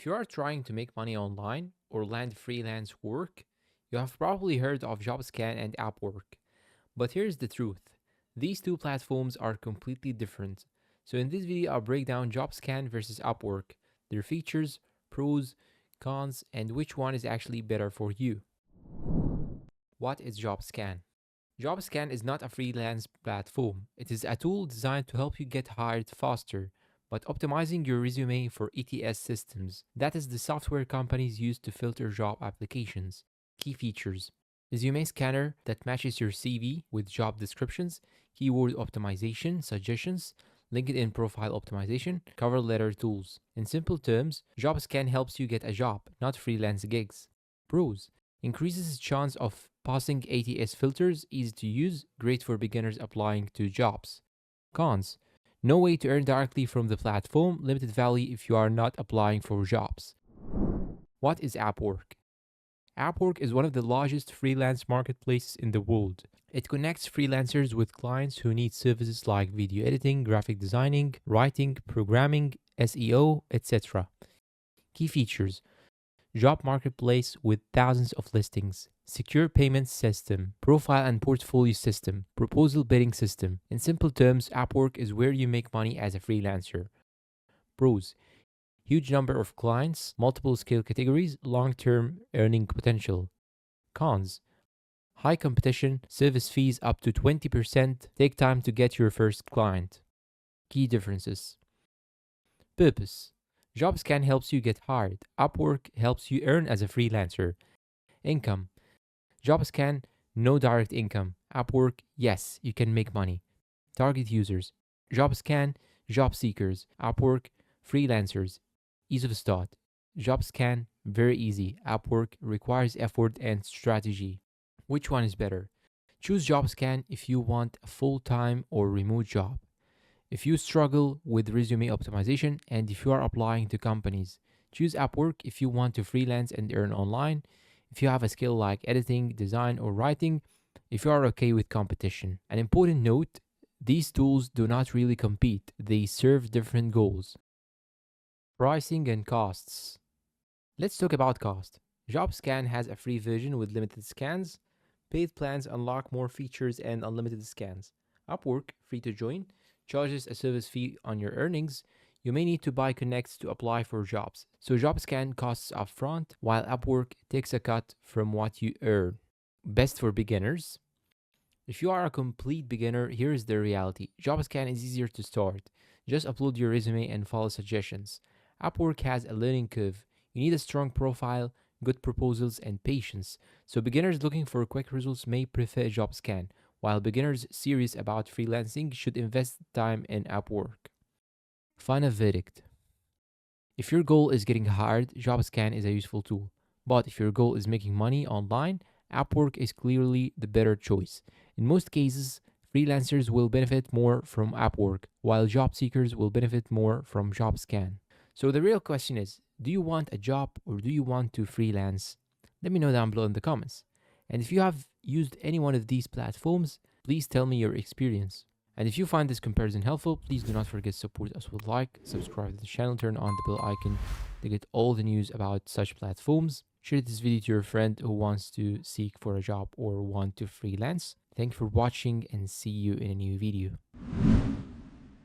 If you are trying to make money online or land freelance work, you have probably heard of Jobscan and Upwork. But here's the truth. These two platforms are completely different. So in this video, I'll break down Jobscan versus Upwork, their features, pros, cons, and which one is actually better for you. What is Jobscan? Jobscan is not a freelance platform. It is a tool designed to help you get hired faster, but optimizing your resume for ETS systems. That is the software companies use to filter job applications. Key features: resume scanner that matches your CV with job descriptions, keyword optimization, suggestions, LinkedIn profile optimization, cover letter tools. In simple terms, Jobscan helps you get a job, not freelance gigs. Pros: increases chance of passing ATS filters, easy to use, great for beginners applying to jobs. Cons: no way to earn directly from the platform, limited value if you are not applying for jobs. What is Upwork? Upwork is one of the largest freelance marketplaces in the world. It connects freelancers with clients who need services like video editing, graphic designing, writing, programming, SEO, etc. Key features: job marketplace with thousands of listings, secure payment system, profile and portfolio system, proposal bidding system. In simple terms, Upwork is where you make money as a freelancer. Pros: huge number of clients, multiple skill categories, long-term earning potential. Cons: high competition, service fees up to 20%, take time to get your first client. Key differences. Purpose: Jobscan helps you get hired. Upwork helps you earn as a freelancer. Income: Jobscan, no direct income. Upwork, yes, you can make money. Target users: Jobscan, job seekers. Upwork, freelancers. Ease of start: Jobscan, very easy. Upwork requires effort and strategy. Which one is better? Choose Jobscan if you want a full-time or remote job, if you struggle with resume optimization, and if you are applying to companies. Choose Upwork if you want to freelance and earn online, if you have a skill like editing, design, or writing, if you are okay with competition. An important note: these tools do not really compete, they serve different goals. Pricing and costs. Let's talk about cost. Jobscan has a free version with limited scans. Paid plans unlock more features and unlimited scans. Upwork, free to join, charges a service fee on your earnings. You may need to buy connects to apply for jobs. So Jobscan costs upfront, while Upwork takes a cut from what you earn. Best for beginners. If you are a complete beginner, here is the reality. Jobscan is easier to start. Just upload your resume and follow suggestions. Upwork has a learning curve. You need a strong profile, good proposals, and patience. So beginners looking for quick results may prefer Jobscan, while beginners serious about freelancing should invest time in Upwork. Final verdict: if your goal is getting hired, Jobscan is a useful tool. But if your goal is making money online, Upwork is clearly the better choice. In most cases, freelancers will benefit more from Upwork, while job seekers will benefit more from Jobscan. So the real question is, do you want a job or do you want to freelance? Let me know down below in the comments. And if you have used any one of these platforms, please tell me your experience. And if you find this comparison helpful, please do not forget to support us with like, subscribe to the channel, turn on the bell icon to get all the news about such platforms. Share this video to your friend who wants to seek for a job or want to freelance. Thank you for watching and see you in a new video.